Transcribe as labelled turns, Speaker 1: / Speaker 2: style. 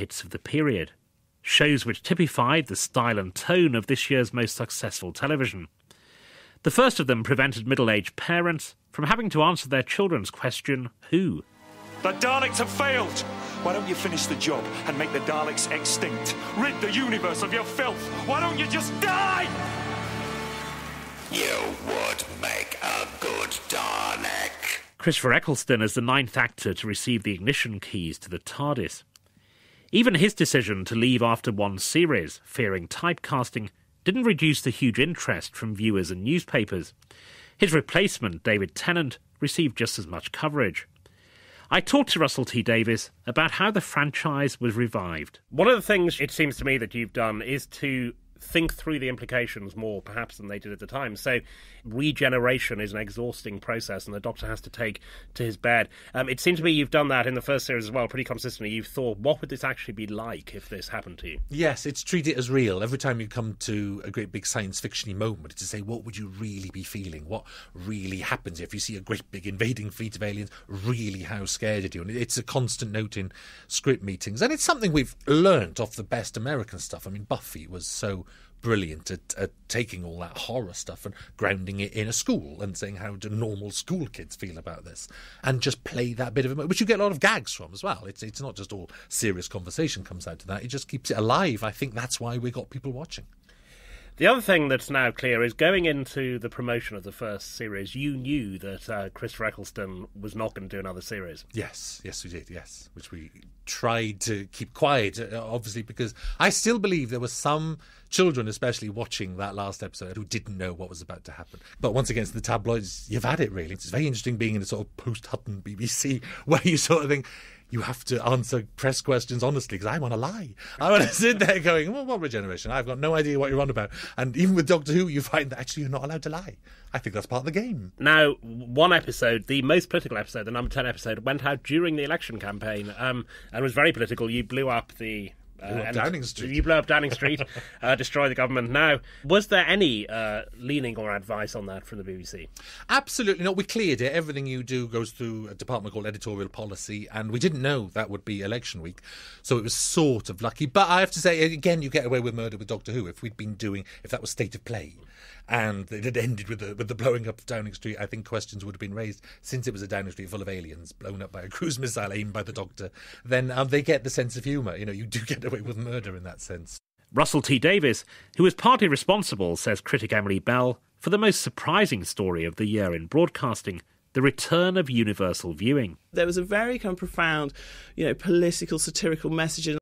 Speaker 1: hits of the period, shows which typified the style and tone of this year's most successful television. The first of them prevented middle-aged parents from having to answer their children's question, who?
Speaker 2: The Daleks have failed! Why don't you finish the job and make the Daleks extinct? Rid the universe of your filth! Why don't you just die?
Speaker 3: You would make a good Dalek.
Speaker 1: Christopher Eccleston is the ninth actor to receive the ignition keys to the TARDIS. Even his decision to leave after one series, fearing typecasting, didn't reduce the huge interest from viewers and newspapers. His replacement, David Tennant, received just as much coverage. I talked to Russell T Davies about how the franchise was revived. One of the things it seems to me that you've done is to think through the implications more, perhaps, than they did at the time. So regeneration is an exhausting process and the Doctor has to take to his bed. It seems to me you've done that in the first series as well, pretty consistently. You've thought, what would this actually be like if this happened to you?
Speaker 4: Yes, it's treat it as real. Every time you come to a great big science fiction-y moment, to say, what would you really be feeling? What really happens if you see a great big invading fleet of aliens? Really, how scared are you? And it's a constant note in script meetings. And it's something we've learnt off the best American stuff. I mean, Buffy was so brilliant at taking all that horror stuff and grounding it in a school and saying, how do normal school kids feel about this? And just play that bit of it, which you get a lot of gags from as well. It's not just all serious conversation comes out to that. It just keeps it alive. I think that's why we got people watching.
Speaker 1: The other thing that's now clear is going into the promotion of the first series, you knew that Christopher Eccleston was not going to do another series.
Speaker 4: Yes, we did, yes. Which we tried to keep quiet, obviously, because I still believe there were some children, especially watching that last episode, who didn't know what was about to happen. But once again, the tabloids, you've had it, really. It's very interesting being in a sort of post-Hutton BBC where you sort of think, you have to answer press questions honestly, because I want to lie. I want to sit there going, well, what regeneration? I've got no idea what you're on about. And even with Doctor Who, you find that actually you're not allowed to lie. I think that's part of the game.
Speaker 1: Now, one episode, the most political episode, the number 10 episode, went out during the election campaign and was very political. You blew up the...
Speaker 4: Downing Street.
Speaker 1: You blew up Downing Street, destroy the government. Now, was there any leaning or advice on that from the BBC?
Speaker 4: Absolutely not. We cleared it. Everything you do goes through a department called editorial policy, and we didn't know that would be election week, so it was sort of lucky. But I have to say, again, you get away with murder with Doctor Who. If that was state of play, and it had ended with the blowing up of Downing Street, I think questions would have been raised. Since it was a Downing Street full of aliens blown up by a cruise missile aimed by the Doctor, then they get the sense of humour. You know, you do get away with murder in that sense.
Speaker 1: Russell T Davies, who was partly responsible, says critic Emily Bell, for the most surprising story of the year in broadcasting, the return of universal viewing.
Speaker 5: There was a very kind of profound, political, satirical message in